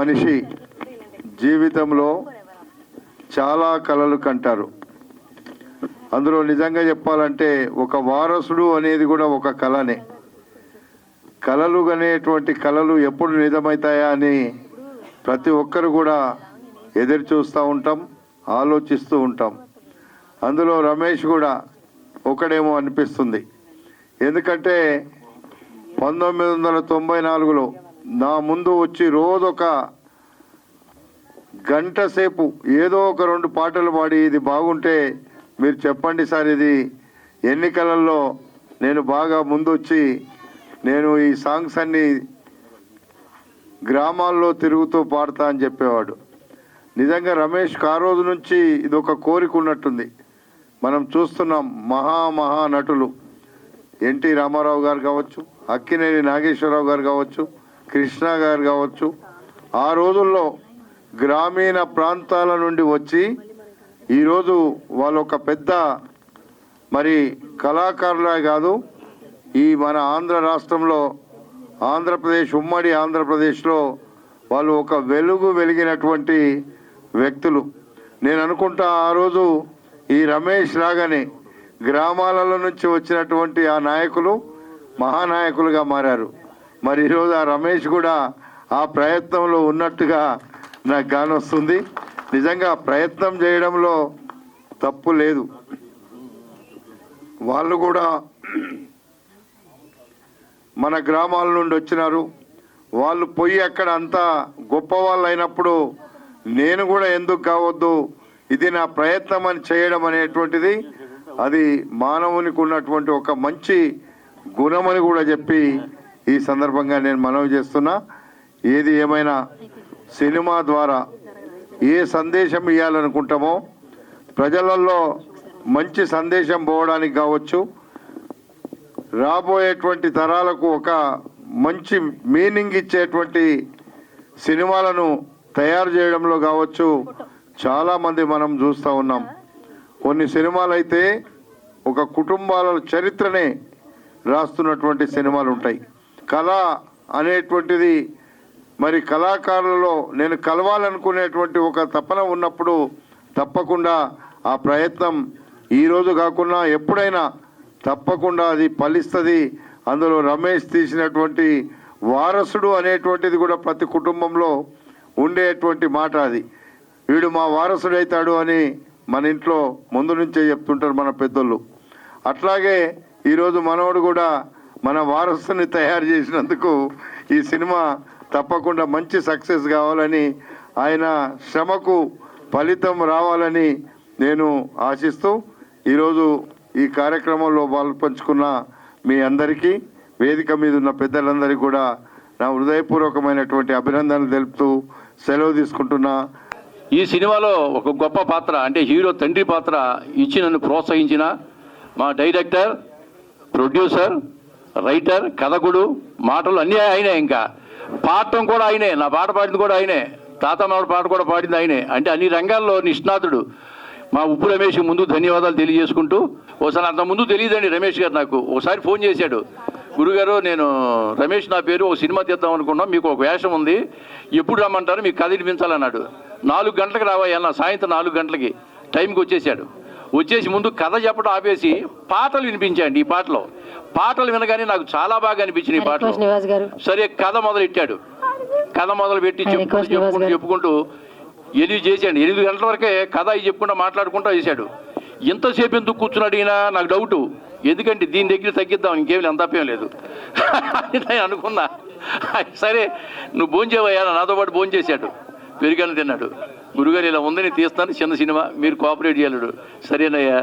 మనిషి జీవితంలో చాలా కలలు కంటారు. అందులో నిజంగా చెప్పాలంటే ఒక వారసుడు అనేది కూడా ఒక కళనే. కలలు అనేటువంటి కళలు ఎప్పుడు నిజమవుతాయా అని ప్రతి ఒక్కరు కూడా ఎదురు చూస్తూ ఉంటాం, ఆలోచిస్తూ ఉంటాం. అందులో రమేష్ కూడా ఒకడేమో అనిపిస్తుంది. ఎందుకంటే 1994లో నా ముందు వచ్చి రోజొక గంట సేపు ఏదో ఒక 2 పాటలు పాడి ఇది బాగుంటే మీరు చెప్పండి సార్, ఇది ఎన్నికలలో నేను బాగా ముందొచ్చి నేను ఈ సాంగ్స్ అన్నీ గ్రామాల్లో తిరుగుతూ పాడతా అని చెప్పేవాడు. నిజంగా రమేష్కి ఆ రోజు నుంచి ఇది ఒక కోరిక ఉన్నట్టుంది. మనం చూస్తున్నాం మహా నటులు ఎన్టీ రామారావు గారు కావచ్చు, అక్కినేని నాగేశ్వరరావు గారు కావచ్చు, కృష్ణ గారు కావచ్చు, ఆ రోజుల్లో గ్రామీణ ప్రాంతాల నుండి వచ్చి ఈరోజు వాళ్ళు ఒక పెద్ద మరి కళాకారులే కాదు, ఈ మన ఆంధ్ర రాష్ట్రంలో ఆంధ్రప్రదేశ్ ఉమ్మడి ఆంధ్రప్రదేశ్లో వాళ్ళు ఒక వెలిగినటువంటి వ్యక్తులు. నేను అనుకుంటా ఆ రోజు ఈ రమేష్ లాగానే గ్రామాలలో నుంచి వచ్చినటువంటి ఆ నాయకులు మహానాయకులుగా మారారు. మరి ఈరోజు ఆ రమేష్ కూడా ఆ ప్రయత్నంలో ఉన్నట్టుగా నాకు గానొస్తుంది. నిజంగా ప్రయత్నం చేయడంలో తప్పు లేదు. వాళ్ళు కూడా మన గ్రామాల నుండి వచ్చినారు. వాళ్ళు పోయి అక్కడ అంతా గొప్ప వాళ్ళు అయినప్పుడు నేను కూడా ఎందుకు కావద్దు, ఇది నా ప్రయత్నం అని చేయడం అనేటువంటిది అది మానవునికి ఉన్నటువంటి ఒక మంచి గుణమని కూడా చెప్పి ఈ సందర్భంగా నేను మనవి చేస్తున్నా. ఏది ఏమైనా సినిమా ద్వారా ఏ సందేశం ఇవ్వాలనుకుంటామో ప్రజలలో మంచి సందేశం పోవడానికి కావచ్చు, రాబోయేటువంటి తరాలకు ఒక మంచి మీనింగ్ ఇచ్చేటువంటి సినిమాలను తయారు చేయడంలో కావచ్చు చాలామంది మనం చూస్తూ ఉన్నాం. కొన్ని సినిమాలు అయితే ఒక కుటుంబాల చరిత్రనే రాస్తున్నటువంటి సినిమాలు ఉంటాయి. కళ అనేటువంటిది మరి కళాకారులలో నేను కలవాలనుకునేటువంటి ఒక తపన ఉన్నప్పుడు తప్పకుండా ఆ ప్రయత్నం ఈరోజు కాకుండా ఎప్పుడైనా తప్పకుండా అది ఫలిస్తుంది. అందులో రమేష్ తీసినటువంటి వారసుడు అనేటువంటిది కూడా ప్రతి కుటుంబంలో ఉండేటువంటి మాట. అది వీడు మా వారసుడు అవుతాడు అని మన ఇంట్లో ముందు నుంచే చెప్తుంటారు మన పెద్దోళ్ళు. అట్లాగే ఈరోజు మనోడు కూడా మన వారసుని తయారు చేసినందుకు ఈ సినిమా తప్పకుండా మంచి సక్సెస్ కావాలని, ఆయన శ్రమకు ఫలితం రావాలని నేను ఆశిస్తూ ఈరోజు ఈ కార్యక్రమంలో పాల్పంచుకున్న మీ అందరికీ, వేదిక మీద ఉన్న పెద్దలందరికీ కూడా నా హృదయపూర్వకమైనటువంటి అభినందనలు తెలుపుతూ సెలవు తీసుకుంటున్నా. ఈ సినిమాలో ఒక గొప్ప పాత్ర అంటే హీరో తండ్రి పాత్ర ఇచ్చి నన్ను ప్రోత్సహించిన మా డైరెక్టర్, ప్రొడ్యూసర్, రైటర్, కథకుడు, మాటలు అన్నీ ఆయనే. ఇంకా పాడటం కూడా ఆయనే, నా పాట పాడింది కూడా ఆయనే, తాత మామిడి పాట కూడా పాడింది ఆయనే. అంటే అన్ని రంగాల్లో నిష్ణాతుడు. మా ఉప్పు రమేష్ ముందు ధన్యవాదాలు తెలియజేసుకుంటూ, ఒకసారి అంత ముందు తెలియదండి రమేష్ గారు నాకు ఒకసారి ఫోన్ చేశాడు. గురుగారు, నేను రమేష్ నా పేరు, ఒక సినిమా తీద్దాం అనుకున్నాం, మీకు ఒక వేషం ఉంది, ఎప్పుడు రమ్మంటారు, మీకు కథ వినిపించాలన్నాడు. 4 గంటలకు రావయ్యా, సాయంత్రం 4 గంటలకి టైంకి వచ్చేసాడు. వచ్చేసి ముందు కథ చెప్పడం ఆపేసి పాటలు వినిపించండి. ఈ పాటలు వినగానే నాకు చాలా బాగా అనిపించింది ఈ పాటలు. సరే కథ మొదలెట్టాడు. కథ మొదలు పెట్టి చెప్పుకుంటూ 8 చేశాడు. 8 గంటల వరకే కథ చెప్పుకుంటూ మాట్లాడుకుంటూ చేశాడు. ఎంతసేపు ఎందుకు కూర్చున్నాడు ఈయన నాకు డౌటు. ఎందుకంటే దీని దగ్గర తగ్గిద్దాం, ఇంకేమి ఎంత తప్పేం లేదు నేను అనుకున్నా. సరే నువ్వు భోంచేవయ్యా, నాతో పాటు భోంచేశాడు, పెరిగాను తిన్నాడు. గురుగారు ఇలా ఉందని తీస్తాను, చిన్న సినిమా, మీరు కోఆపరేట్ చేయలేడు. సరేనయ్యా,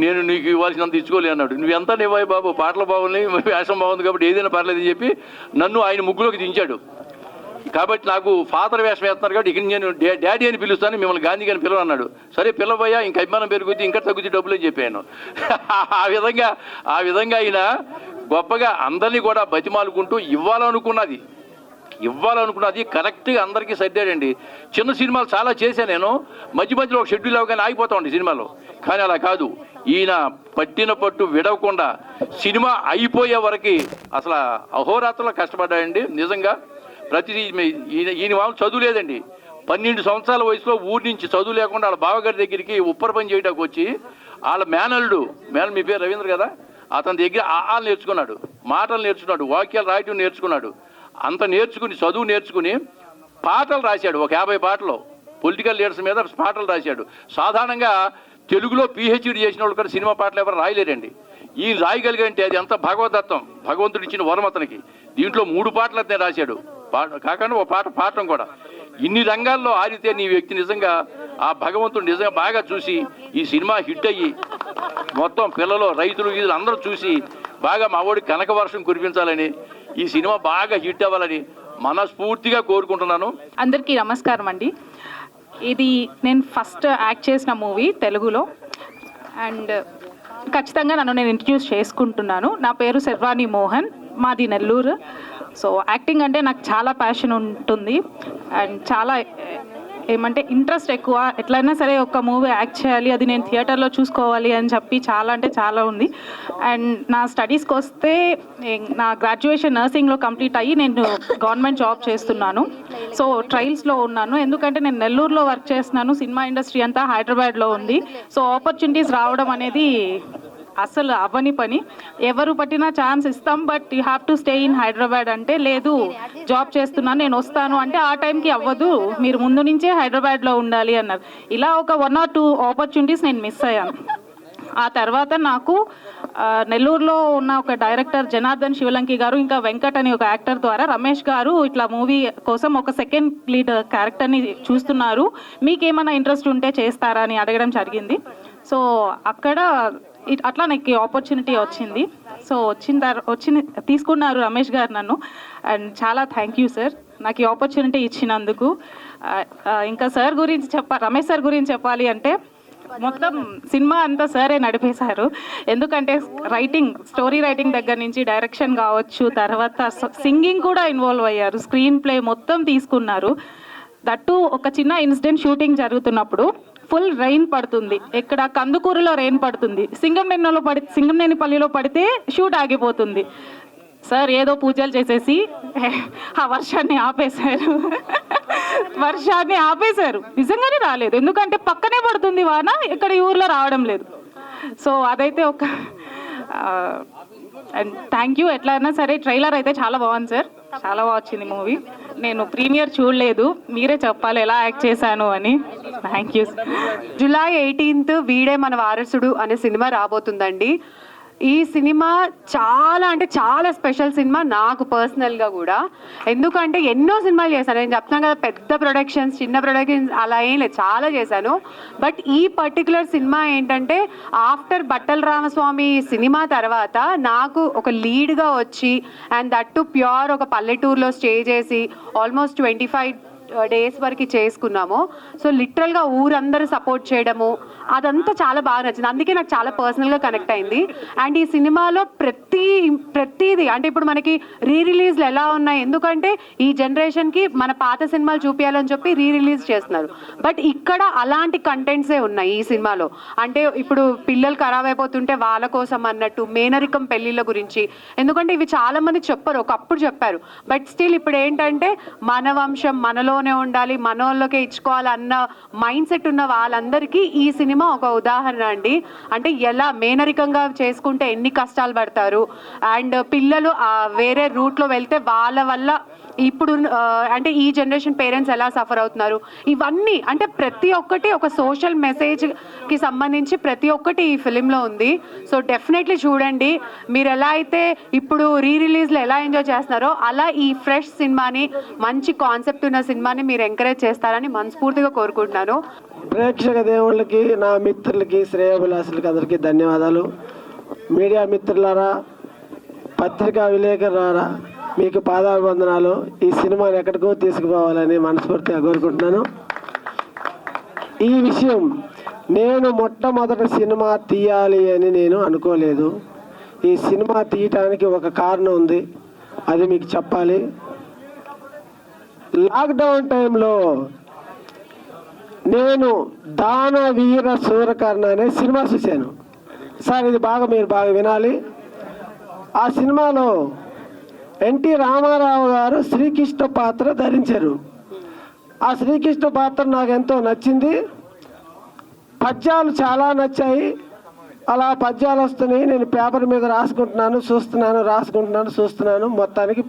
నేను నీకు ఇవ్వాల్సినంత ఇచ్చుకోలే అన్నాడు. నువ్వు ఎంత ఇవ్వాలి బాబు, పాటలు బాగున్నాయి, వేషం బాగుంది కాబట్టి ఏదైనా పర్లేదని చెప్పి నన్ను ఆయన ముగ్గులోకి దించాడు. కాబట్టి నాకు ఫాదర్ వేషం వేస్తున్నారు కాబట్టి ఇక నేను డాడీ అని పిలుస్తాను, మిమ్మల్ని గాంధీ గారిని పిలవన్నాడు. సరే పిలవయ్యా, ఇంకా అభిమానం పెరుగుద్ది, ఇంకా తగ్గుద్ది డబ్బులు అని చెప్పాను. ఆ విధంగా ఆయన గొప్పగా అందరినీ కూడా బతిమాలుకుంటూ ఇవ్వాలనుకున్నది కరెక్ట్గా అందరికీ సర్దాడండి. చిన్న సినిమాలు చాలా చేశాను నేను, మధ్యలో ఒక షెడ్యూల్ అవగానే ఆగిపోతా ఉండే సినిమాలో. కానీ అలా కాదు, ఈయన పట్టిన పట్టు విడవకుండా సినిమా అయిపోయే వరకు అసలు అహోరాత్రులు కష్టపడ్డాడండి. నిజంగా ఈయన వాళ్ళు చదువు లేదండి. 12 సంవత్సరాల వయసులో ఊరి నుంచి చదువు లేకుండా వాళ్ళ బావగారి దగ్గరికి ఉప్పర పని చేయడానికి వచ్చి వాళ్ళ మేనల్లుడు మీ పేరు రవీంద్ర కదా, అతని దగ్గర ఆలు నేర్చుకున్నాడు, మాటలు నేర్చుకున్నాడు, వాక్యాలు రాయటం నేర్చుకున్నాడు. అంత నేర్చుకుని చదువు నేర్చుకుని పాటలు రాశాడు. ఒక 50 పాటలు పొలిటికల్ లీడర్స్ మీద పాటలు రాశాడు. సాధారణంగా తెలుగులో PhD చేసిన వాళ్ళు కూడా సినిమా పాటలు ఎవరు రాయలేరండి. ఈ రాయగలిగంటే అది ఎంత భగవదత్తం, భగవంతుడు ఇచ్చిన వరం అతనికి. దీంట్లో 3 పాటలు అతనే రాశాడు, కాకుండా ఒక పాట పాడటం కూడా. ఇన్ని రంగాల్లో ఆరితే నీ వ్యక్తి నిజంగా ఆ భగవంతుడు నిజంగా బాగా చూసి ఈ సినిమా హిట్ అయ్యి మొత్తం పిల్లలు రైతులు గీతులు అందరూ చూసి బాగా మా వాడికి కనక వర్షం కురిపించాలని, ఈ సినిమా బాగా హిట్ అవ్వాలని మనస్ఫూర్తిగా కోరుకుంటున్నాను. అందరికీ నమస్కారం అండి. ఇది నేను ఫస్ట్ యాక్ట్ చేసిన మూవీ తెలుగులో. అండ్ ఖచ్చితంగా నన్ను నేను ఇంట్రడ్యూస్ చేసుకుంటున్నాను. నా పేరు శర్వాణి మోహన్, మాది నెల్లూరు. సో యాక్టింగ్ అంటే నాకు చాలా ప్యాషన్ ఉంటుంది అండ్ చాలా ఏమంటే ఇంట్రెస్ట్ ఎక్కువ. ఎట్లయినా సరే ఒక మూవీ యాక్ట్ చేయాలి, అది నేను థియేటర్లో చూసుకోవాలి అని చెప్పి చాలా అంటే చాలా ఉంది. అండ్ నా స్టడీస్కి వస్తే నా గ్రాడ్యుయేషన్ నర్సింగ్లో కంప్లీట్ అయ్యి నేను గవర్నమెంట్ జాబ్ చేస్తున్నాను. సో ట్రయల్స్లో ఉన్నాను, ఎందుకంటే నేను నెల్లూరులో వర్క్ చేస్తున్నాను. సినిమా ఇండస్ట్రీ అంతా హైదరాబాద్లో ఉంది. సో ఆపర్చునిటీస్ రావడం అనేది అసలు అవ్వని పని. ఎవరు పట్టినా ఛాన్స్ ఇస్తాం, but you have to stay in Hyderabad అంటే లేదు, జాబ్ చేస్తున్నాను నేను వస్తాను అంటే ఆ టైంకి అవ్వదు, మీరు ముందు నుంచే హైదరాబాద్లో ఉండాలి అన్నారు. ఇలా ఒక 1 or 2 ఆపర్చునిటీస్ నేను మిస్ అయ్యాను. ఆ తర్వాత నాకు నెల్లూరులో ఉన్న ఒక డైరెక్టర్ జనార్దన్ శివలంకి గారు, ఇంకా వెంకట్ అని ఒక యాక్టర్ ద్వారా రమేష్ గారు ఇట్లా మూవీ కోసం ఒక సెకండ్ లీడ్ క్యారెక్టర్ని చూస్తున్నారు, మీకేమైనా ఇంట్రెస్ట్ ఉంటే చేస్తారా అని అడగడం జరిగింది. సో అక్కడ అట్లా నాకు ఆపర్చునిటీ వచ్చింది. సో తీసుకున్నారు రమేష్ గారు నన్ను. అండ్ చాలా థ్యాంక్ యూ సార్ నాకు ఈ ఆపర్చునిటీ ఇచ్చినందుకు. ఇంకా సార్ గురించి రమేష్ సార్ గురించి చెప్పాలి అంటే మొత్తం సినిమా అంతా సరే నడిపేశారు. ఎందుకంటే స్టోరీ రైటింగ్ దగ్గర నుంచి డైరెక్షన్ కావచ్చు, తర్వాత సింగింగ్ కూడా ఇన్వాల్వ్ అయ్యారు, స్క్రీన్ ప్లే మొత్తం తీసుకున్నారు. దట్టు ఒక చిన్న ఇన్సిడెంట్ షూటింగ్ జరుగుతున్నప్పుడు ఫుల్ రెయిన్ పడుతుంది, ఇక్కడ కందుకూరులో రెయిన్ పడుతుంది, సింగంనేనిపల్లిలో పడితే షూట్ ఆగిపోతుంది. సార్ ఏదో పూజలు చేసేసి ఆ వర్షాన్ని ఆపేశారు. నిజంగానే రాలేదు, ఎందుకంటే పక్కనే పడుతుంది వాన, ఇక్కడ ఈ ఊర్లో రావడం లేదు. సో అదైతే ఒక అండ్ థ్యాంక్ యూ. ఎట్లయినా సరే ట్రైలర్ అయితే చాలా బాగుంది సార్, చాలా బాగా వచ్చింది మూవీ. నేను ప్రీమియర్ చూడలేదు, మీరే చెప్పాలి ఎలా యాక్ట్ చేశాను అని. Thank you. జూలై 18th వీడే మన వారసుడు అనే సినిమా రాబోతుందండి. ఈ సినిమా చాలా అంటే చాలా స్పెషల్ సినిమా నాకు పర్సనల్గా కూడా. ఎందుకంటే ఎన్నో సినిమాలు చేశాను, నేను చెప్తాను కదా, పెద్ద ప్రొడక్షన్స్ చిన్న ప్రొడక్షన్స్ అలా ఏం లేదు, చాలా చేశాను. బట్ ఈ పర్టికులర్ సినిమా ఏంటంటే ఆఫ్టర్ బట్టల రామస్వామి సినిమా తర్వాత నాకు ఒక లీడ్గా వచ్చి అండ్ దట్ టు ప్యూర్ ఒక పల్లెటూరులో స్టే చేసి ఆల్మోస్ట్ 25 days వరకు చేసుకున్నాము. సో లిటరల్గా ఊరందరూ సపోర్ట్ చేయడము అదంతా చాలా బాగా నచ్చింది, అందుకే నాకు చాలా పర్సనల్గా కనెక్ట్ అయింది. అండ్ ఈ సినిమాలో ప్రతిదీ అంటే ఇప్పుడు మనకి రిలీజ్లు ఎలా ఉన్నాయి, ఎందుకంటే ఈ జనరేషన్కి మన పాత సినిమాలు చూపించాలని చెప్పి రిలీజ్ చేస్తున్నారు, బట్ ఇక్కడ అలాంటి కంటెంట్సే ఉన్నాయి ఈ సినిమాలో. అంటే ఇప్పుడు పిల్లలు ఖరాబ్ అయిపోతుంటే వాళ్ళ కోసం అన్నట్టు, మేనరికం పెళ్ళిళ్ళ గురించి, ఎందుకంటే ఇవి చాలా మంది చెప్పరు, ఒకప్పుడు చెప్పారు, బట్ స్టిల్ ఇప్పుడు ఏంటంటే మన వంశం మనలోనే ఉండాలి, మనోళ్ళకే ఇచ్చుకోవాలి అన్న మైండ్ సెట్ ఉన్న వాళ్ళందరికీ ఈ సినిమా ఒక ఉదాహరణ అండి. అంటే ఎలా మేనరికంగా చేసుకుంటే ఎన్ని కష్టాలు పడతారు, అండ్ పిల్లలు వేరే రూట్లో వెళ్తే వాళ్ళ వల్ల ఇప్పుడు అంటే ఈ జనరేషన్ పేరెంట్స్ ఎలా సఫర్ అవుతున్నారు, ఇవన్నీ అంటే ప్రతి ఒక్కటి ఒక సోషల్ మెసేజ్కి సంబంధించి ప్రతి ఒక్కటి ఈ ఫిలింలో ఉంది. సో డెఫినెట్లీ చూడండి. మీరు ఎలా అయితే ఇప్పుడు రిలీజ్లో ఎలా ఎంజాయ్ చేస్తున్నారో అలా ఈ ఫ్రెష్ సినిమాని, మంచి కాన్సెప్ట్ ఉన్న సినిమాని మీరు ఎంకరేజ్ చేస్తారని మనస్ఫూర్తిగా కోరుకుంటున్నాను. ప్రేక్షక దేవుళ్ళకి, నా మిత్రులకి, శ్రేయోభిలాసులకి అందరికీ ధన్యవాదాలు. మీడియా మిత్రులారా, పత్రికా విలేకరులారా, మీకు పాదాభివందనాలు. ఈ సినిమాని ఎక్కడికో తీసుకుపోవాలని మనస్ఫూర్తిగా కోరుకుంటున్నాను. ఈ విషయం నేను మొట్టమొదటి సినిమా తీయాలి అని నేను అనుకోలేదు. ఈ సినిమా తీయటానికి ఒక కారణం ఉంది, అది మీకు చెప్పాలి. లాక్డౌన్ టైంలో నేను దానవీర సూరకర్ణ అనే సినిమా చూశాను సార్. ఇది మీరు బాగా వినాలి. ఆ సినిమాలో ఎన్టీ రామారావు గారు శ్రీకృష్ణ పాత్ర ధరించారు. ఆ శ్రీకృష్ణ పాత్ర నాకు ఎంతో నచ్చింది. పద్యాలు చాలా నచ్చాయి. అలా పద్యాలు వస్తున్నాయి, నేను పేపర్ మీద రాసుకుంటున్నాను, చూస్తున్నాను, మొత్తానికి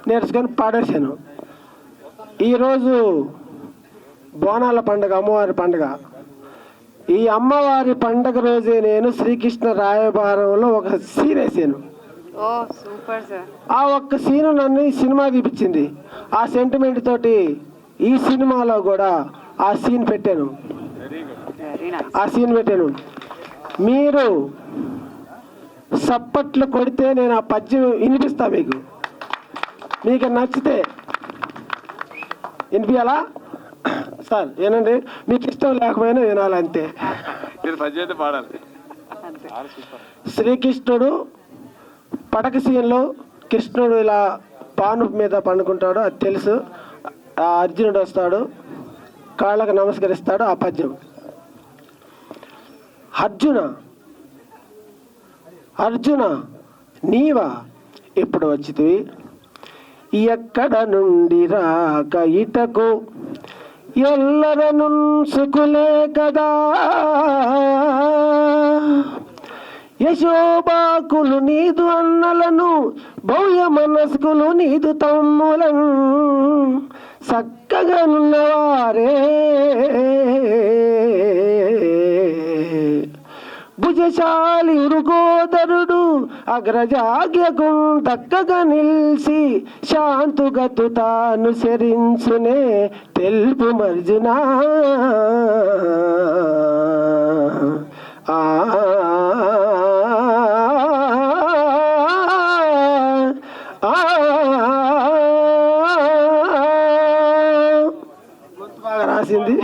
నేర్చుకొని పాడేశాను. ఈరోజు బోనాల పండుగ, అమ్మవారి పండుగ. ఈ అమ్మవారి పండుగ రోజే నేను శ్రీకృష్ణ రాయబారంలో ఒక సీన్ వేసాను. ఓ సూపర్ సార్. ఆ ఒక్క సీను నన్ను ఈ సినిమా తీపిచ్చింది. ఆ సెంటిమెంట్ తోటి ఈ సినిమాలో కూడా ఆ సీన్ పెట్టాను. మీరు సప్పట్లు కొడితే నేను ఆ పద్యం వినిపిస్తా మీకు నచ్చితే వినిపించాలా సార్? ఏనండి, మీకు ఇష్టం లేకపోయినా వినాలంతే. శ్రీకృష్ణుడు పడక సీన్లో కృష్ణుడు ఇలా పాను మీద పండుకుంటాడు, అది తెలుసు. ఆ అర్జునుడు వస్తాడు, కాళ్ళకు నమస్కరిస్తాడు. ఆ పద్యం, అర్జున నీవా ఇప్పుడు వచ్చితివి, ఎక్కడ నుండి రాక ఇటకు ఎల్లరను సుకులే కదా, యశోబాకులు నీదు అన్నలను, భవ్య మనస్కులు నీదు తమ్ములను, చక్కగానున్నవారే భుజశాలి ఉరుగోదరుడు అగ్రజాగ్యకు దక్కగా నిల్చి, శాంతుగతు తాను శరించునే తెలుపు మర్జునా. బాగా రాసింది.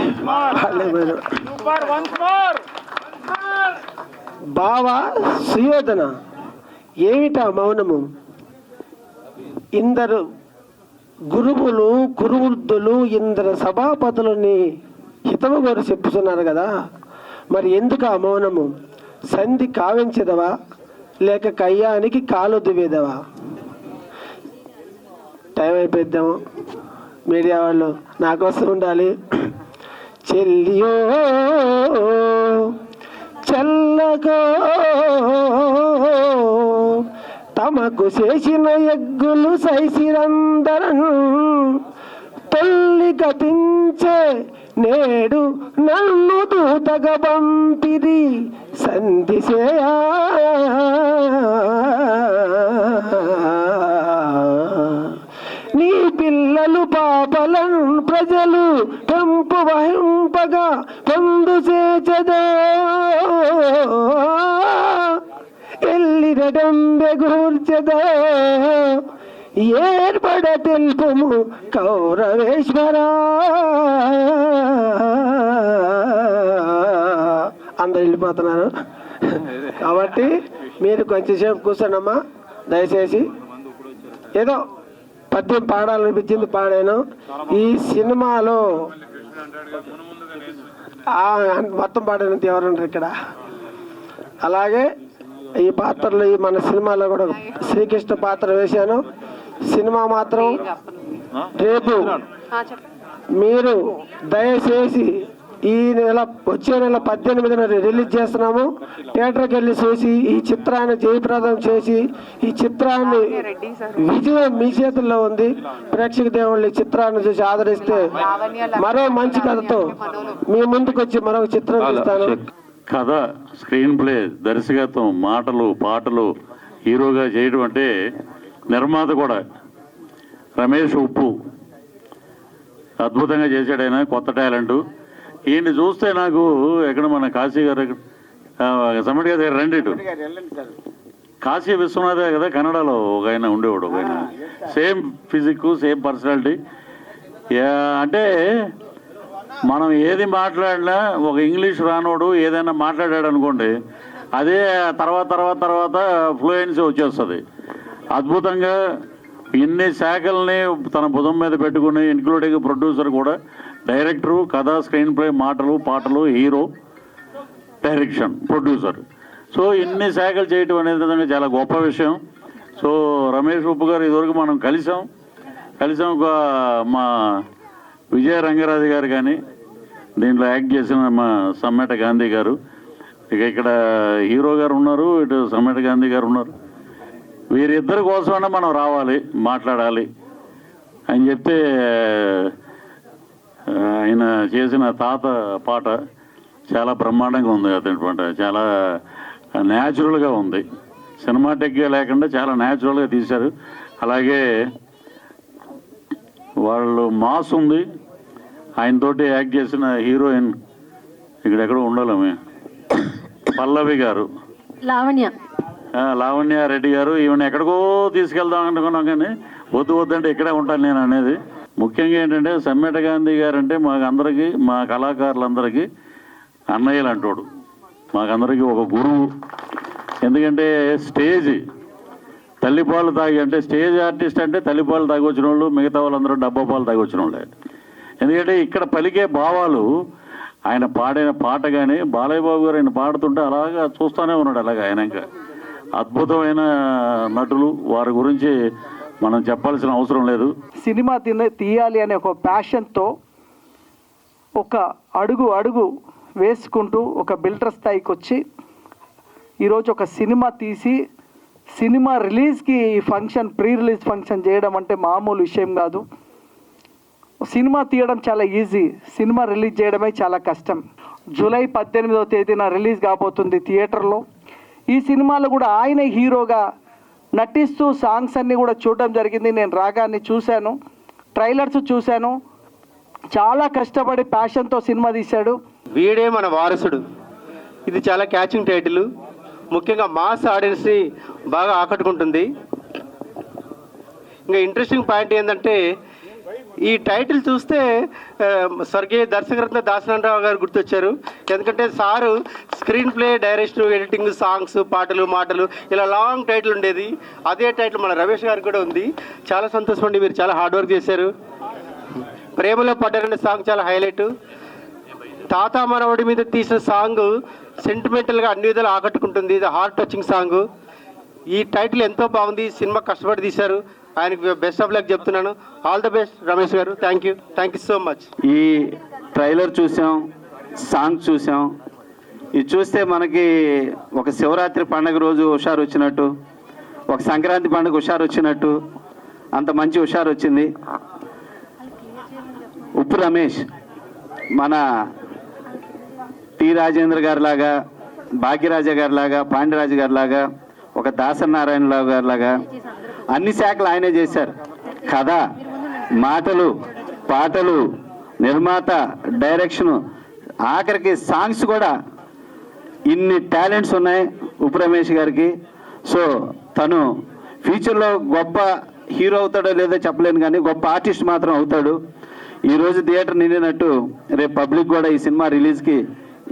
బావా సుయోధన, ఏమిటా మౌనము? ఇందరు గురువులు కురువృద్ధులు ఇందరు సభాపతులని హితము గారు చెప్పుతున్నారు కదా, మరి ఎందుకు ఆ మౌనము? సంధి కావించదవా లేక కయ్యానికి కాలు దువ్వేదవా? టైం అయిపోద్దాము, మీడియా వాళ్ళు నా కోసం ఉండాలి. చెల్లియో చల్లగో తమకు చేసిన ఎగ్గులు సైసిరందరను, తొల్లి గతించే నేడు నన్ను దూతగా పంపిది సంధిసేయా. నీ పిల్లలు పాపలను ప్రజలు పెంపు వహింపగా పొందు చేచదో, ఎల్లిరడంబెగూర్చదో ఏర్పడ తెలుపుము కౌరవేశ్వర. అందరు వెళ్ళిపోతున్నారు కాబట్టి మీరు కొంచెంసేపు కూర్చోండమ్మా దయచేసి. ఏదో పద్యం పాడాలనిపించింది, పాడాను. ఈ సినిమాలో మొత్తం పాడినంత ఎవరున్నారు ఇక్కడ? అలాగే ఈ పాత్రలు మన సినిమాలో కూడా శ్రీకృష్ణ పాత్ర వేశాను. సినిమా మాత్రం రేపు మీరు దయచేసి ఈ నెల వచ్చే నెల 18న రిలీజ్ చేస్తున్నాము. థియేటర్కి వెళ్ళి చూసి ఈ చిత్రాన్ని జయప్రదం చేసి, ఈ చిత్రాన్ని విజయం మీ చేతుల్లో ఉంది. ప్రేక్షక దేవుళ్ళు ఈ చిత్రాన్ని చూసి ఆదరిస్తే మరో మంచి కథతో మీ ముందుకు వచ్చి మరొక చిత్రం చూస్తాను. కథ, స్క్రీన్ ప్లే, దర్శకత్వం, మాటలు, పాటలు, హీరోగా చేయడం అంటే నిర్మాత కూడా రమేష్ ఉప్పు అద్భుతంగా చేశాడు. ఆయన కొత్త టాలెంటు. ఈయన్ని చూస్తే నాకు ఎక్కడ మన కాశీ గారు సమ్మటి గారి దగ్గర రండి, కాశీ విశ్వనాథ్ కదా కన్నడలో ఒక ఆయన ఉండేవాడు. ఒక ఆయన సేమ్ ఫిజిక్, సేమ్ పర్సనాలిటీ. అంటే మనం ఏది మాట్లాడినా ఒక ఇంగ్లీష్ రానోడు ఏదైనా మాట్లాడాడు అనుకోండి, అదే తర్వాత ఫ్లూయెన్సీ వచ్చేస్తుంది. అద్భుతంగా ఇన్ని శాఖల్ని తన భుజం మీద పెట్టుకుని, ఇంక్లూడింగ్ ప్రొడ్యూసర్ కూడా, డైరెక్టరు, కథ, స్క్రీన్ ప్లే, మాటలు, పాటలు, హీరో, డైరెక్షన్, ప్రొడ్యూసర్. సో ఇన్ని శాఖలు చేయటం అనేది నిజంగా చాలా గొప్ప విషయం. సో రమేష్ ఉప్పు గారు ఇదివరకు మనం కలిసాం మా విజయ రంగరాజు గారు కానీ దీంట్లో యాక్ట్ చేసిన మా సమ్మెట గాంధీ గారు, ఇక ఇక్కడ హీరో గారు ఉన్నారు, ఇటు సమ్మెట గాంధీ గారు ఉన్నారు. వీరిద్దరి కోసమైనా మనం రావాలి, మాట్లాడాలి అని చెప్తే ఆయన చేసిన తాత పాట చాలా బ్రహ్మాండంగా ఉంది. అతని పాట చాలా న్యాచురల్గా ఉంది, సినిమాటిక్గా లేకుండా చాలా న్యాచురల్గా తీశారు. అలాగే వాళ్ళు మాస్ ఉంది. ఆయనతోటి యాక్ట్ చేసిన హీరోయిన్ ఇక్కడెక్కడో ఉండాలి, పల్లవి గారు, లావణ్య రెడ్డి గారు. ఈవెన్ ఎక్కడికో తీసుకెళ్దాం అనుకున్నాం కానీ వద్దంటే ఇక్కడే ఉంటాను నేను అనేది. ముఖ్యంగా ఏంటంటే సమ్మెట గాంధీ గారు అంటే మాకందరికీ, మా కళాకారులందరికీ అన్నయ్యలు అంటాడు, మాకందరికీ ఒక గురువు. ఎందుకంటే స్టేజ్ తల్లిపాలు తాగి, అంటే స్టేజ్ ఆర్టిస్ట్ అంటే తల్లిపాలు తాగి వచ్చిన వాళ్ళు, మిగతా వాళ్ళందరూ డబ్బా పాలు తాగి వచ్చిన వాళ్ళే. ఎందుకంటే ఇక్కడ పలికే భావాలు, ఆయన పాడిన పాట కానీ బాలయ్య బాబు గారు ఆయన పాడుతుంటే అలాగా చూస్తూనే ఉన్నాడు. అలాగే ఆయన ఇంకా అద్భుతమైన నటులు, వారి గురించి మనం చెప్పాల్సిన అవసరం లేదు. సినిమా తీయాలి అనే ఒక ప్యాషన్తో ఒక అడుగు వేసుకుంటూ ఒక బిల్డర్ స్థాయికి వచ్చి ఈరోజు ఒక సినిమా తీసి సినిమా రిలీజ్కి ఫంక్షన్, ప్రీ రిలీజ్ ఫంక్షన్ చేయడం అంటే మామూలు విషయం కాదు. సినిమా తీయడం చాలా ఈజీ, సినిమా రిలీజ్ చేయడమే చాలా కష్టం. జూలై 18వ తేదీన రిలీజ్ కాబోతుంది థియేటర్లో. ఈ సినిమాలో కూడా ఆయన హీరోగా నటిస్తూ సాంగ్స్ అన్నీ కూడా చూడడం జరిగింది. నేను రాగాన్ని చూశాను, ట్రైలర్స్ చూశాను. చాలా కష్టపడి ప్యాషన్తో సినిమా తీశాడు. వీడే మన వారసుడు, ఇది చాలా క్యాచింగ్ టైటిల్, ముఖ్యంగా మాస్ ఆడియన్స్ని బాగా ఆకట్టుకుంటుంది. ఇంకా ఇంట్రెస్టింగ్ పాయింట్ ఏంటంటే ఈ టైటిల్ చూస్తే స్వర్గీయ దర్శకరత్న దాసనారాయణరావు గారు గుర్తొచ్చారు. ఎందుకంటే sir screen play, direction, editing, songs, పాటలు, మాటలు ఇలా లాంగ్ టైటిల్ ఉండేది. అదే టైటిల్ మన రమేష్ గారికి కూడా ఉంది. చాలా సంతోషం అండి, మీరు చాలా హార్డ్ వర్క్ చేశారు. ప్రేమలో పడ్డారనే సాంగ్ చాలా హైలైట్. తాత మనవడి మీద తీసిన సాంగ్ సెంటిమెంటల్గా అన్ని విధాలు ఆకట్టుకుంటుంది. ఇది హార్ట్ టచింగ్ సాంగ్. ఈ టైటిల్ ఎంతో బాగుంది, సినిమా కష్టపడి తీశారు. ఆయనకి బెస్ట్ ఆఫ్ లక్ చెప్తున్నాను. ఆల్ ద బెస్ట్ రమేష్ గారు. Thank you so much. ఈ ట్రైలర్ చూసాం, సాంగ్ చూసాం. ఇది చూస్తే మనకి ఒక శివరాత్రి పండుగ రోజు హుషారు వచ్చినట్టు, ఒక సంక్రాంతి పండుగ హుషారు వచ్చినట్టు, అంత మంచి హుషారు వచ్చింది. ఉప్పు రమేష్ మన టి రాజేంద్ర గారి లాగా, భాగ్యరాజ గారి లాగా, పాండ్యరాజు గారి లాగా, ఒక దాసనారాయణరావు గారి లాగా అన్ని శాఖలు ఆయనే చేశారు. కథ, మాటలు, పాటలు, నిర్మాత, డైరెక్షను, ఆఖరికి సాంగ్స్ కూడా ఇన్ని టాలెంట్స్ ఉన్నాయి ఉప్పు రమేష్ గారికి. సో తను ఫ్యూచర్లో గొప్ప హీరో అవుతాడో లేదో చెప్పలేను కానీ గొప్ప ఆర్టిస్ట్ మాత్రం అవుతాడు. ఈరోజు థియేటర్ నిండినట్టు రేపు పబ్లిక్ కూడా ఈ సినిమా రిలీజ్కి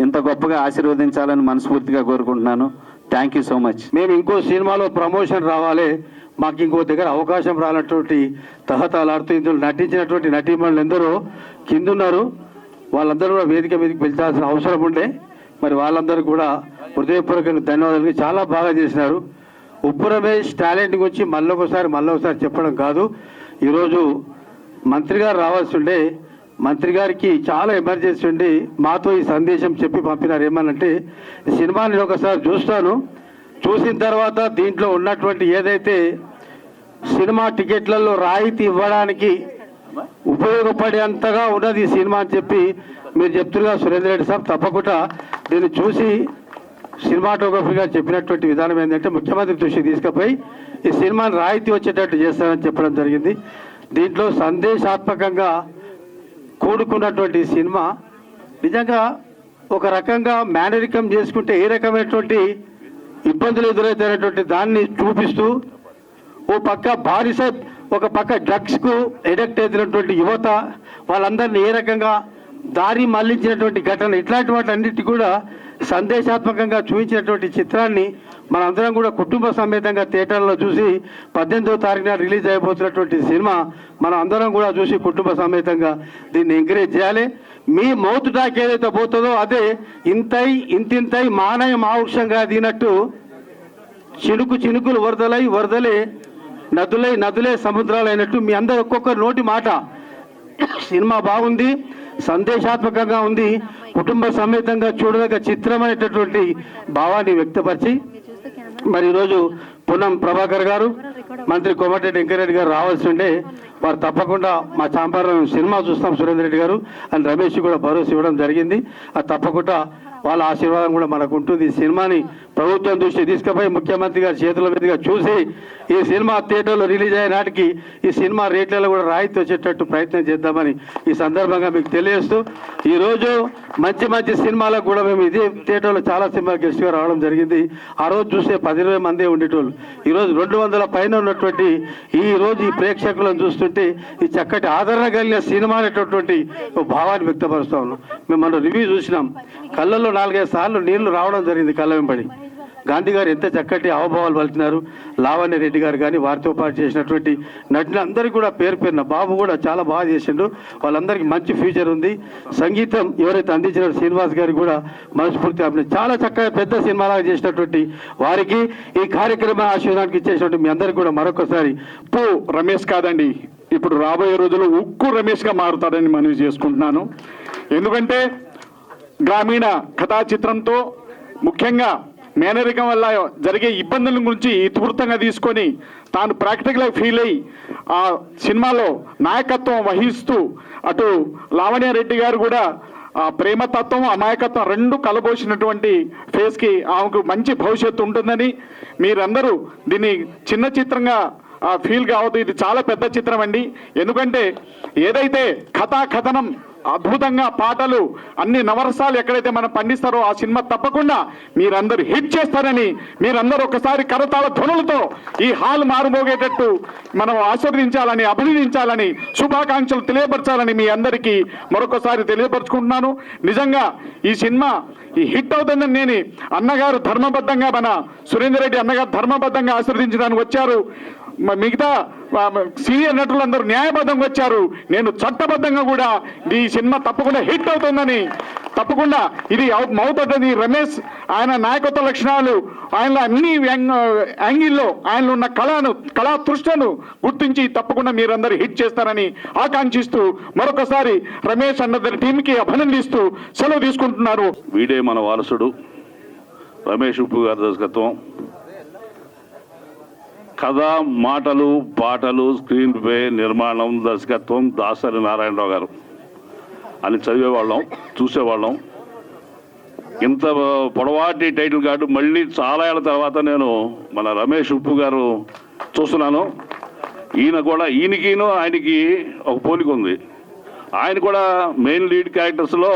ఇంత గొప్పగా ఆశీర్వదించాలని మనస్ఫూర్తిగా కోరుకుంటున్నాను. Thank you so much. మేము ఇంకో సినిమాలో ప్రమోషన్ రావాలి, మాకు ఇంకో దగ్గర అవకాశం రానటువంటి తహతలాడుతూ ఇందులో నటించినటువంటి నటీమణులు ఎందరో కిందున్నారు. వాళ్ళందరూ కూడా వేదిక మీదకి పిలిచాల్సిన అవసరం ఉండే. మరి వాళ్ళందరూ కూడా హృదయపూర్వక ధన్యవాదాలు. చాలా బాగా చేసినారు. ఉప్పు రమేష్ టాలెంట్ గురించి మళ్ళొకసారి చెప్పడం కాదు. ఈరోజు మంత్రి గారు రావాల్సి ఉండే, మంత్రి గారికి చాలా ఎమర్జెన్సీ ఉండి మాతో ఈ సందేశం చెప్పి పంపినారు. ఏమనంటే ఈ సినిమాని ఒకసారి చూస్తాను, చూసిన తర్వాత దీంట్లో ఉన్నటువంటి ఏదైతే సినిమా టికెట్లలో రాయితీ ఇవ్వడానికి ఉపయోగపడేంతగా ఉన్నది ఈ సినిమా అని చెప్పి మీరు చెప్తున్నారు సురేంద్ర రెడ్డి సాబ్. తప్పకుండా దీన్ని చూసి సినిమాటోగ్రఫీగా చెప్పినటువంటి విధానం ఏంటంటే ముఖ్యమంత్రి దృష్టికి తీసుకుపోయి ఈ సినిమాని రాయితీ వచ్చేటట్టు చేస్తారని చెప్పడం జరిగింది. దీంట్లో సందేశాత్మకంగా కూడుకున్నటువంటి సినిమా నిజంగా ఒక రకంగా మేనరికం చేసుకుంటే ఏ రకమైనటువంటి ఇబ్బందులు ఎదురవుతున్నటువంటి దాన్ని చూపిస్తూ ఓ పక్క బానిస, ఒక పక్క డ్రగ్స్కు ఎడిక్ట్ అవుతున్నటువంటి యువత, వాళ్ళందరినీ ఏ రకంగా దారి మళ్లించినటువంటి ఘటన, ఇట్లాంటి వాటన్నిటి కూడా సందేశాత్మకంగా చూపించినటువంటి చిత్రాన్ని మనందరం కూడా కుటుంబ సమేతంగా థియేటర్లో చూసి 18వ తారీఖున రిలీజ్ అయిపోతున్నటువంటి సినిమా మనం అందరం కూడా చూసి కుటుంబ సమేతంగా దీన్ని ఎంకరేజ్ చేయాలి. మీ మౌత్ టాక్ ఏదైతే పోతుందో అదే ఇంతింతై మానయ మావృక్షంగా దినట్టు చినుకు చినుకులు వరదలై వరదలే నదులై నదులే సముద్రాలు అయినట్టు మీ అందరు ఒక్కొక్కరు నోటి మాట సినిమా బాగుంది, సందేశాత్మకంగా ఉంది, కుటుంబ సమేతంగా చూడదగ్గ చిత్రమైనటువంటి భావాన్ని వ్యక్తపరిచి మరి ఈరోజు పున్నం ప్రభాకర్ గారు, మంత్రి కోమటిరెడ్డి వెంకరెడ్డి గారు రావాల్సి ఉండే వారు తప్పకుండా మా చాంపారం సినిమా చూస్తాం సురేందర్ రెడ్డి గారు అని రమేష్ కూడా భరోసా ఇవ్వడం జరిగింది. అది తప్పకుండా వాళ్ళ ఆశీర్వాదం కూడా మనకు ఉంటుంది. ఈ సినిమాని ప్రభుత్వం దృష్టి తీసుకుపోయి ముఖ్యమంత్రి గారి చేతుల మీదుగా చూసి ఈ సినిమా థియేటర్లో రిలీజ్ అయ్యే నాటికి ఈ సినిమా రేట్లలో కూడా రాయితీ వచ్చేటట్టు ప్రయత్నం చేద్దామని ఈ సందర్భంగా మీకు తెలియజేస్తూ, ఈరోజు మంచి మంచి సినిమాలకు కూడా మేము ఇదే థియేటర్లో చాలా సినిమాలు గెస్ట్గా రావడం జరిగింది. ఆ రోజు చూస్తే 10-20 మందే ఉండేటోళ్ళు. ఈరోజు 200 పైన ఉన్నటువంటి ఈ రోజు ఈ ప్రేక్షకులను చూస్తుంటే ఈ చక్కటి ఆదరణ కలిగిన సినిమా అనేటటువంటి భావాన్ని వ్యక్తపరుస్తా ఉన్నాం. మేము మన రివ్యూ చూసినాం, కళ్ళల్లో 4-5 సార్లు నీళ్లు రావడం జరిగింది కళ్ళ వెంబడి. గాంధీ గారు ఎంత చక్కటి హావభావాలు పలికినారు. లావణ్య రెడ్డి గారు కానీ వారితో పాటు చేసినటువంటి నటులందరికీ కూడా పేరు పేరున బాబు కూడా చాలా బాగా చేసిండు. వాళ్ళందరికీ మంచి ఫ్యూచర్ ఉంది. సంగీతం ఎవరైతే అందించిన శ్రీనివాస్ గారికి కూడా మనస్ఫూర్తి అభినందన. చాలా చక్కగా పెద్ద సినిమాలాగా చేసినటువంటి వారికి ఈ కార్యక్రమ ఆశీర్వాదానికి ఇచ్చేసినటువంటి మీ అందరికీ కూడా మరొకసారి రమేష్ కాదండి, ఇప్పుడు రాబోయే రోజుల్లో ఉక్కు రమేష్గా మారుతాడని మనవి చేసుకుంటున్నాను. ఎందుకంటే గ్రామీణ కథా చిత్రంతో ముఖ్యంగా మేనరికం వల్ల జరిగే ఇబ్బందుల గురించి ఇతివృత్తంగా తీసుకొని తాను ప్రాక్టికల్గా ఫీల్ అయ్యి ఆ సినిమాలో నాయకత్వం వహిస్తూ అటు లావణ్య రెడ్డి గారు కూడా ఆ ప్రేమతత్వం అమాయకత్వం రెండు కలబోసినటువంటి ఫేస్కి ఆమెకు మంచి భవిష్యత్తు ఉంటుందని మీరందరూ దీన్ని చిన్న చిత్రంగా ఫీల్ కావద్దు. ఇది చాలా పెద్ద చిత్రం అండి. ఎందుకంటే ఏదైతే కథనం అద్భుతంగా పాటలు అన్ని నవరసాలు ఎక్కడైతే మనం పండిస్తారో ఆ సినిమా తప్పకుండా మీరందరూ హిట్ చేస్తారని, మీరందరూ ఒకసారి కరతాళ ధ్వనులతో ఈ హాల్ మారుమోగేటట్టు మనం ఆశీర్వదించాలని, అభినందించాలని, శుభాకాంక్షలు తెలియపరచాలని మీ అందరికీ మరొకసారి తెలియపరుచుకుంటున్నాను. నిజంగా ఈ సినిమా ఈ హిట్ అవుతుందని నేను అన్నగారు ధర్మబద్ధంగా మన సురేందర్ రెడ్డి అన్నగారు ధర్మబద్ధంగా ఆశీర్వదించడానికి వచ్చారు. మిగతా సీనియర్ నటులందరూ న్యాయబద్ధంగా వచ్చారు. నేను చట్టబద్ధంగా కూడా ఈ సినిమా తప్పకుండా హిట్ అవుతుందని, తప్పకుండా ఇది అవుతుందని రమేష్ ఆయన నాయకత్వ లక్షణాలు ఆయనలో అన్ని యాంగిల్లో ఆయనలో ఉన్న కళా తృష్ణను గుర్తించి తప్పకుండా మీరందరూ హిట్ చేస్తారని ఆకాంక్షిస్తూ మరొకసారి రమేష్ అన్నదరి టీంకి అభినందిస్తూ సెలవు తీసుకుంటున్నారు. వీడే మన వారసుడు రమేష్ ఉప్పు గారి దర్శకత్వం. కథ, మాటలు, పాటలు, స్క్రీన్ ప్లే, నిర్మాణం, దర్శకత్వం దాసరి నారాయణరావు గారు అని చదివేవాళ్ళం, చూసేవాళ్ళం. ఇంత పొడవాటి టైటిల్ కార్డు మళ్ళీ చాలా ఏళ్ళ తర్వాత నేను మన రమేష్ ఉప్పు గారు చూస్తున్నాను. ఈయనకిను ఆయనకి ఒక పోలిక ఉంది. ఆయన కూడా మెయిన్ లీడ్ క్యారెక్టర్స్లో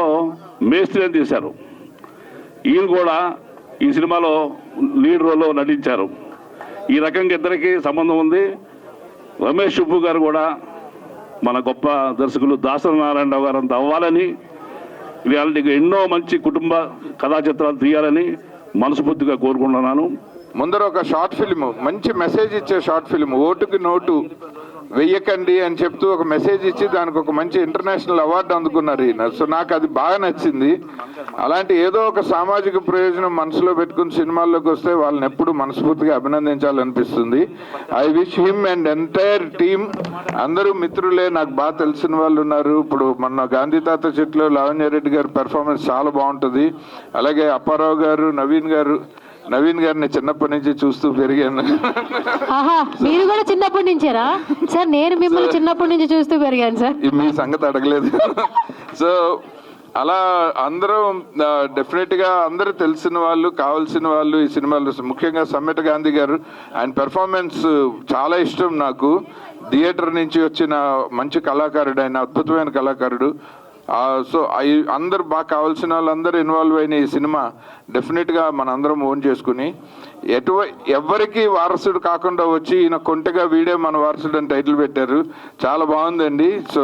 మేస్త్రి అని తీశారు. ఈయన కూడా ఈ సినిమాలో లీడ్ రోల్లో నటించారు. ఈ రకంగా ఇద్దరికి సంబంధం ఉంది. రమేష్ ఉప్పు గారు కూడా మన గొప్ప దర్శకులు దాసరి నారాయణరావు గారు అంత అవ్వాలని, రియాలిటీగా ఎన్నో మంచి కుటుంబ కథా చిత్రాలు తీయాలని మనస్ఫూర్తిగా కోరుకుంటున్నాను. ముందర ఒక షార్ట్ ఫిల్మ్, మంచి మెసేజ్ ఇచ్చే షార్ట్ ఫిల్మ్, ఓటుకి నోటు వెయ్యకండి అని చెప్తూ ఒక మెసేజ్ ఇచ్చి దానికి ఒక మంచి ఇంటర్నేషనల్ అవార్డు అందుకున్నారు ఈయన. సో నాకు అది బాగా నచ్చింది. అలాంటి ఏదో ఒక సామాజిక ప్రయోజనం మనసులో పెట్టుకుని సినిమాల్లోకి వస్తే వాళ్ళని ఎప్పుడు మనస్ఫూర్తిగా అభినందించాలనిపిస్తుంది. I wish him and entire team, అందరూ మిత్రులే, నాకు బాగా తెలిసిన వాళ్ళు ఉన్నారు. ఇప్పుడు మన గాంధీ తాత చెట్లో లావణ్య రెడ్డి గారి పెర్ఫార్మెన్స్ చాలా బాగుంటుంది. అలాగే అప్పారావు గారు, నవీన్ గారిని చిన్నప్పటి నుంచి చూస్తూ పెరిగాను. మీరు కూడా చిన్నప్పటి నుంచేరా సార్? నేను మిమ్మల్ని చిన్నప్పటి నుంచి చూస్తూ పెరిగాను సార్. మీ సంగతి అడగలేదు. సో అలా అందరూ డెఫినెట్గా అందరూ తెలిసిన వాళ్ళు, కావాల్సిన వాళ్ళు ఈ సినిమాలో, ముఖ్యంగా సమ్మెట గాంధీ గారు, ఆయన పెర్ఫార్మెన్స్ చాలా ఇష్టం నాకు. థియేటర్ నుంచి వచ్చిన మంచి కళాకారుడు ఆయన, అద్భుతమైన కళాకారుడు. సో అందరు బాగా కావాల్సిన వాళ్ళందరూ ఇన్వాల్వ్ అయిన ఈ సినిమా డెఫినెట్గా మనందరం ఓన్ చేసుకుని ఎవరికి వారసుడు కాకుండా వచ్చి ఈయన కొంటగా వీడే మన వారసుడు అని టైటిల్ పెట్టారు. చాలా బాగుందండి. సో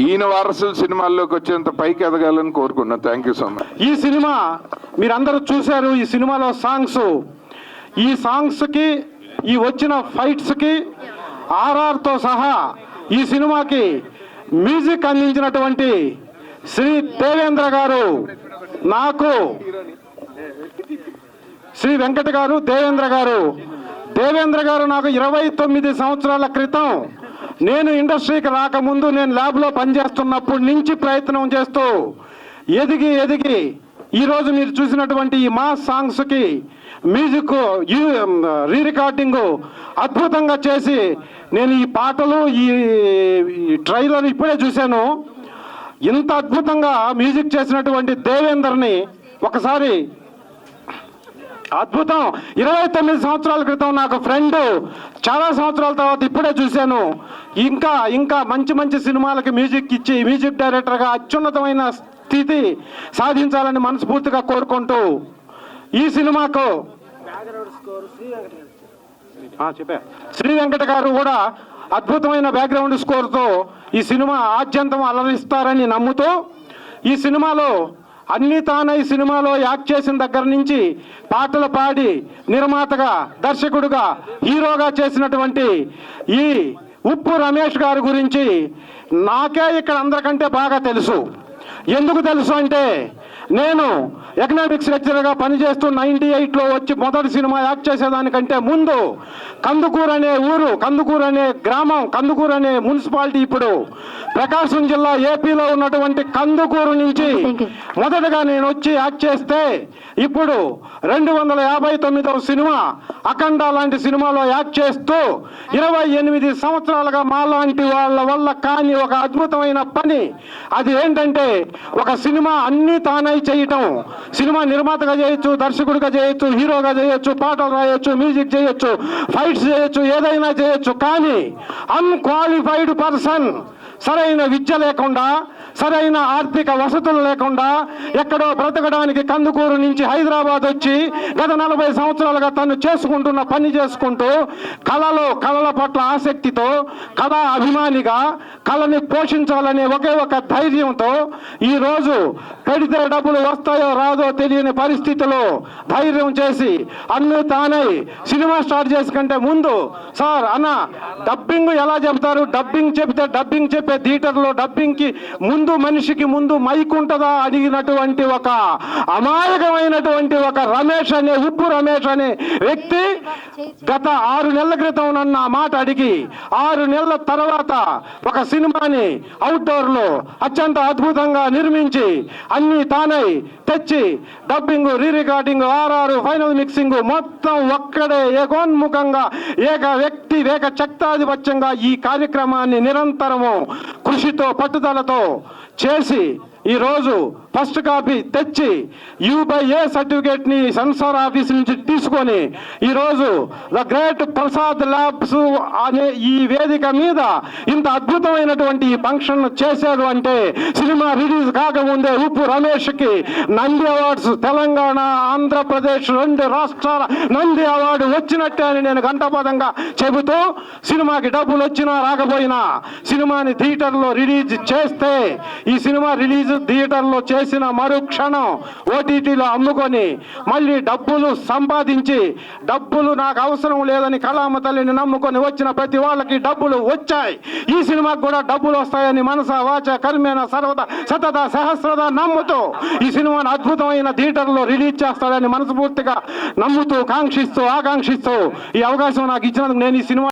ఈయన వారసులు సినిమాల్లోకి వచ్చేంత పైకి ఎదగాలని కోరుకున్నాను. Thank you so much. ఈ సినిమా మీరందరూ చూశారు. ఈ సినిమాలో ఈ సాంగ్స్కి ఈ వచ్చిన ఫైట్స్కి ఆర్ఆర్తో సహా ఈ సినిమాకి మ్యూజిక్ అందించినటువంటి శ్రీ దేవేంద్ర గారు నాకు శ్రీ వెంకట గారు, దేవేంద్ర గారు. దేవేంద్ర గారు నాకు 29 సంవత్సరాల క్రితం, నేను ఇండస్ట్రీకి రాకముందు, నేను ల్యాబ్లో పనిచేస్తున్నప్పటి నుంచి ప్రయత్నం చేస్తూ ఎదిగి ఈరోజు మీరు చూసినటువంటి ఈ మాస్ సాంగ్స్కి మ్యూజిక్ రీ రికార్డింగ్ అద్భుతంగా చేసి, నేను ఈ పాటలు ఈ ట్రైలర్ ఇప్పుడే చూశాను. ఇంత అద్భుతంగా మ్యూజిక్ చేసినటువంటి దేవేందర్ని ఒకసారి అద్భుతం. 29 సంవత్సరాల క్రితం నాకు ఫ్రెండ్, చాలా సంవత్సరాల తర్వాత ఇప్పుడే చూశాను. ఇంకా మంచి సినిమాలకి మ్యూజిక్ ఇచ్చి మ్యూజిక్ డైరెక్టర్గా అత్యున్నతమైన స్థితి సాధించాలని మనస్ఫూర్తిగా కోరుకుంటూ ఈ సినిమాకు శ్రీ వెంకట గారు కూడా అద్భుతమైన బ్యాక్గ్రౌండ్ స్కోర్తో ఈ సినిమా ఆద్యంతం అలరిస్తారని నమ్ముతూ, ఈ సినిమాలో అన్ని తానే ఈ సినిమాలో యాక్ట్ చేసిన దగ్గర నుంచి పాటలు పాడి నిర్మాతగా, దర్శకుడుగా, హీరోగా చేసినటువంటి ఈ ఉప్పు రమేష్ గారి గురించి నాకే ఇక్కడ అందరికంటే బాగా తెలుసు. ఎందుకు తెలుసు అంటే, నేను ఎకనామిక్స్ లెక్చరర్గా పనిచేస్తూ 98లో వచ్చి మొదటి సినిమా యాక్ట్ చేసేదానికంటే ముందు కందుకూరు అనే ఊరు, కందుకూరు అనే గ్రామం, కందుకూరు అనే మున్సిపాలిటీ ఇప్పుడు ప్రకాశం జిల్లా ఏపీలో ఉన్నటువంటి కందుకూరు నుంచి మొదటగా నేను వచ్చి యాక్ట్ చేస్తే, ఇప్పుడు 259వ సినిమా అఖండ లాంటి సినిమాలో యాక్ట్ చేస్తూ 28 సంవత్సరాలుగా మాలాంటి వాళ్ళ వల్ల కాని ఒక అద్భుతమైన పని. అది ఏంటంటే, ఒక సినిమా అన్నీ తానై చేయటం. సినిమా నిర్మాతగా చేయొచ్చు, దర్శకుడిగా చేయొచ్చు, హీరోగా చేయొచ్చు, పాటలు రాయొచ్చు, మ్యూజిక్ చేయొచ్చు, ఫైట్స్ చేయొచ్చు, ఏదైనా చేయొచ్చు. కానీ అన్క్వాలిఫైడ్ పర్సన్, సరైన విద్య లేకుండా, సరైన ఆర్థిక వసతులు లేకుండా, ఎక్కడో బ్రతకడానికి కందుకూరు నుంచి హైదరాబాద్ వచ్చి గత 40 సంవత్సరాలుగా తను చేసుకుంటున్న పని చేసుకుంటూ, కళల పట్ల ఆసక్తితో, కళా అభిమానిగా, కళని పోషించాలనే ఒకే ఒక ధైర్యంతో, ఈరోజు పెడితే డబ్బులు వస్తాయో రాదో తెలియని పరిస్థితిలో ధైర్యం చేసి అన్ను తానై సినిమా స్టార్ట్ చేసే కంటే ముందు, సార్ అన్న డబ్బింగ్ ఎలా చెప్తారు, డబ్బింగ్ చెప్తే డబ్బింగ్ చెప్పే థియేటర్లో డబ్బింగ్కి ముందు మనిషికి ముందు మైక్ ఉంటుందా అడిగినటువంటి ఒక అమాయకమైనటువంటి ఒక రమేష్ అనే, ఉప్పు రమేష్ అనే వ్యక్తి గత 6 నెలల క్రితం నన్ను ఆ మాట అడిగి 6 నెలల తర్వాత ఒక సినిమాని అవుట్డోర్లో అత్యంత అద్భుతంగా నిర్మించి అన్ని తానై తెచ్చి dubbing, re recording, RR, final mixing మొత్తం ఒక్కడే ఏకోన్ముఖంగా, ఏక వ్యక్తి, ఏక చక్తాధిపత్యంగా ఈ కార్యక్రమాన్ని నిరంతరము కృషితో, పట్టుదలతో చేసి ఈరోజు ఫస్ట్ కాపీ తెచ్చి U/A సర్టిఫికేట్ని సెన్సార్ ఆఫీస్ నుంచి తీసుకొని ఈరోజు ద గ్రేట్ ప్రసాద్ ల్యాబ్స్ అనే ఈ వేదిక మీద ఇంత అద్భుతమైనటువంటి ఈ ఫంక్షన్ చేశారు అంటే, సినిమా రిలీజ్ కాకముందే ఉప్పు రమేష్కి నంది అవార్డ్స్, తెలంగాణ, ఆంధ్రప్రదేశ్ 2 రాష్ట్రాల నంది అవార్డు వచ్చినట్టే అని నేను ఘంటాపథంగా చెబుతూ, సినిమాకి డబ్బులు వచ్చినా రాకపోయినా సినిమాని థియేటర్లో రిలీజ్ చేస్తే, ఈ సినిమా రిలీజ్ థియేటర్లో చేసిన మరుక్షణం OTTలో అమ్ముకొని మళ్ళీ డబ్బులు సంపాదించి, డబ్బులు నాకు అవసరం లేదని కళామ తల్లిని నమ్ముకొని వచ్చిన ప్రతి వాళ్ళకి డబ్బులు వచ్చాయి. ఈ సినిమాకి కూడా డబ్బులు వస్తాయని మనస, వాచ, కర్మేణ, సర్వత, సతత, సహస్రత నమ్ముతూ ఈ సినిమాను అద్భుతమైన థియేటర్లో రిలీజ్ చేస్తాడని మనస్ఫూర్తిగా నమ్ముతూ, ఆకాంక్షిస్తూ ఈ అవకాశం నాకు ఇచ్చినందుకు నేను ఈ సినిమా